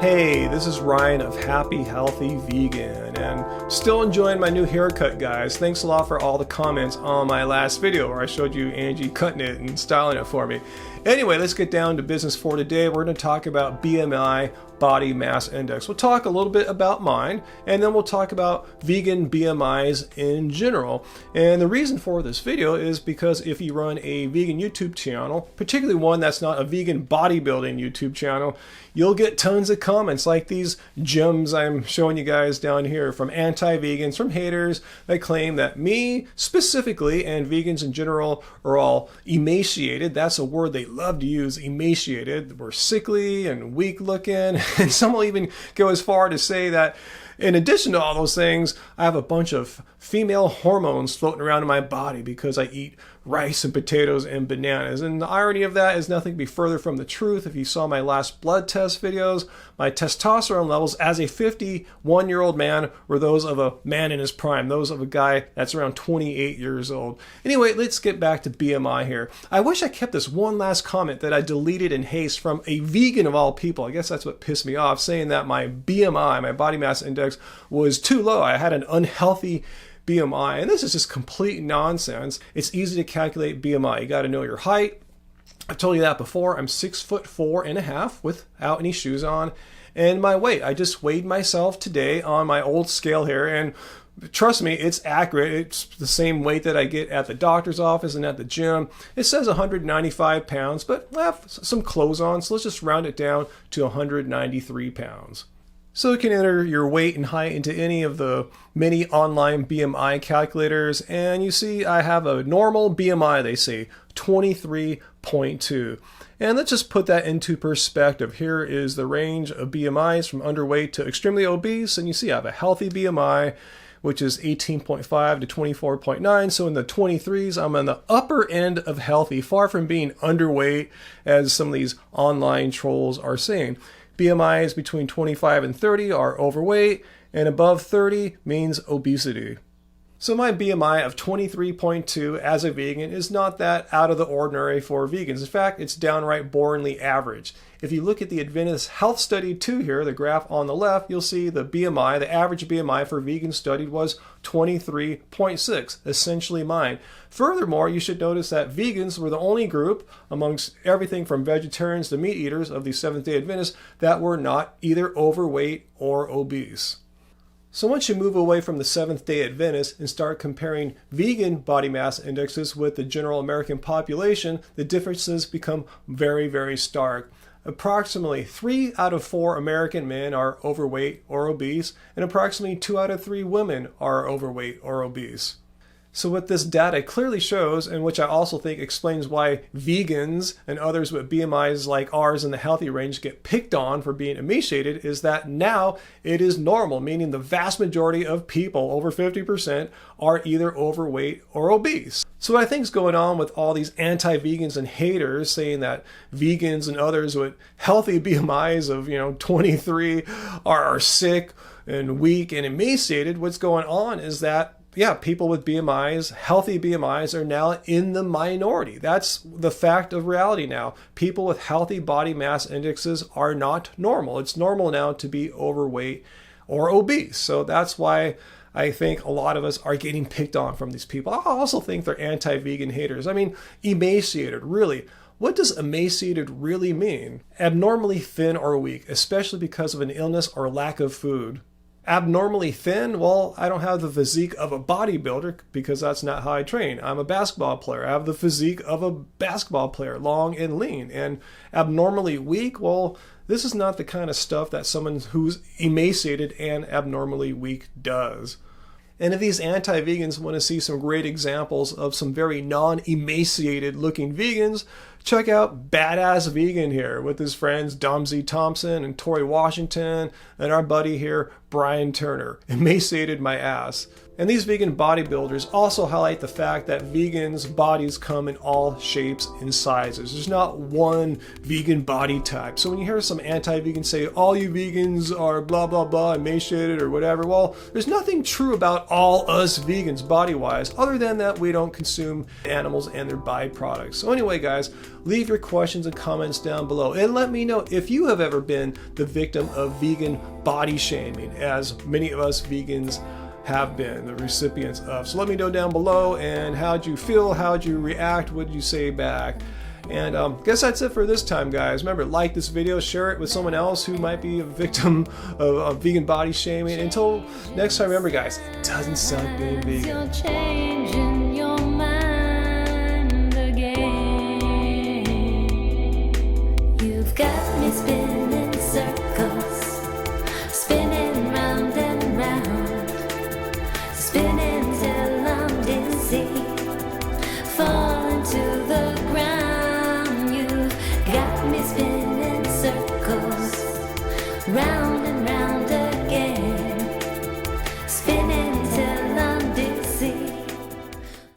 Hey, this is Ryan of Happy Healthy Vegan, and still enjoying my new haircut, guys. Thanks a lot for all the comments on my last video where I showed you Angie cutting it and styling it for me. Anyway, let's get down to business for today. We're going to talk about BMI, body mass index. We'll talk a little bit about mine, and then we'll talk about vegan BMIs in general. And the reason for this video is because if you run a vegan YouTube channel, particularly one that's not a vegan bodybuilding YouTube channel, you'll get tons of comments like these gems I'm showing you guys down here from anti-vegans, from haters that claim that me specifically and vegans in general are all emaciated. That's a word they love to use, emaciated. We're sickly and weak looking. And some will even go as far to say that in addition to all those things, I have a bunch of female hormones floating around in my body because I eat rice and potatoes and bananas. And the irony of that is nothing to be further from the truth. If you saw my last blood test videos, my testosterone levels as a 51-year-old man were those of a man in his prime, those of a guy that's around 28 years old. Anyway, let's get back to BMI here. I wish I kept this one last comment that I deleted in haste from a vegan of all people. I guess that's what pissed me off, saying that my BMI, my body mass index, was too low. I had an unhealthy BMI, and this is just complete nonsense. It's easy to calculate BMI. You got to know your height. I've told you that before. I'm 6'4.5" without any shoes on, and my weight. I just weighed myself today on my old scale here, and trust me, it's accurate. It's the same weight that I get at the doctor's office and at the gym. It says 195 pounds, but I have some clothes on, so let's just round it down to 193 pounds. So you can enter your weight and height into any of the many online BMI calculators, and you see I have a normal BMI, they say, 23.2. And let's just put that into perspective. Here is the range of BMIs from underweight to extremely obese, and you see I have a healthy BMI, which is 18.5 to 24.9. So in the 23s, I'm on the upper end of healthy, far from being underweight, as some of these online trolls are saying. BMIs between 25 and 30 are overweight, and above 30 means obesity. So my BMI of 23.2 as a vegan is not that out of the ordinary for vegans. In fact, it's downright boringly average. If you look at the Adventist Health Study 2 here, the graph on the left, you'll see the BMI, the average BMI for vegans studied was 23.6, essentially mine. Furthermore, you should notice that vegans were the only group amongst everything from vegetarians to meat eaters of the Seventh-day Adventists that were not either overweight or obese. So once you move away from the Seventh-day Adventists and start comparing vegan body mass indexes with the general American population, the differences become very, very stark. Approximately 3 out of 4 American men are overweight or obese, and approximately 2 out of 3 women are overweight or obese. So what this data clearly shows, and which I also think explains why vegans and others with BMIs like ours in the healthy range get picked on for being emaciated, is that now it is normal, meaning the vast majority of people, over 50%, are either overweight or obese. So what I think is going on with all these anti-vegans and haters saying that vegans and others with healthy BMIs of 23 are sick and weak and emaciated, what's going on is that people with BMIs, healthy BMIs, are now in the minority. That's the fact of reality now. People with healthy body mass indexes are not normal. It's normal now to be overweight or obese. So that's why I think a lot of us are getting picked on from these people. I also think they're anti-vegan haters. I mean, emaciated, really. What does emaciated really mean? Abnormally thin or weak, especially because of an illness or lack of food. Abnormally thin? Well, I don't have the physique of a bodybuilder because that's not how I train. I'm a basketball player. I have the physique of a basketball player, long and lean. And abnormally weak? Well, this is not the kind of stuff that someone who's emaciated and abnormally weak does. And if these anti-vegans want to see some great examples of some very non-emaciated looking vegans, check out Badass Vegan here with his friends Domsey Thompson and Tori Washington and our buddy here, Brian Turner. Emaciated my ass. And these vegan bodybuilders also highlight the fact that vegans' bodies come in all shapes and sizes. There's not one vegan body type. So when you hear some anti-vegans say, all you vegans are blah, blah, blah, emaciated or whatever, well, there's nothing true about all us vegans body-wise, other than that we don't consume animals and their byproducts. So anyway, guys, leave your questions and comments down below. And let me know if you have ever been the victim of vegan body shaming, as many of us vegans have been the recipients of. So let me know down below, and how'd you feel, how'd you react, what did you say back? And guess that's it for this time, guys. Remember, like this video, share it with someone else who might be a victim of vegan body shaming. Until next time, remember guys, it doesn't suck being vegan.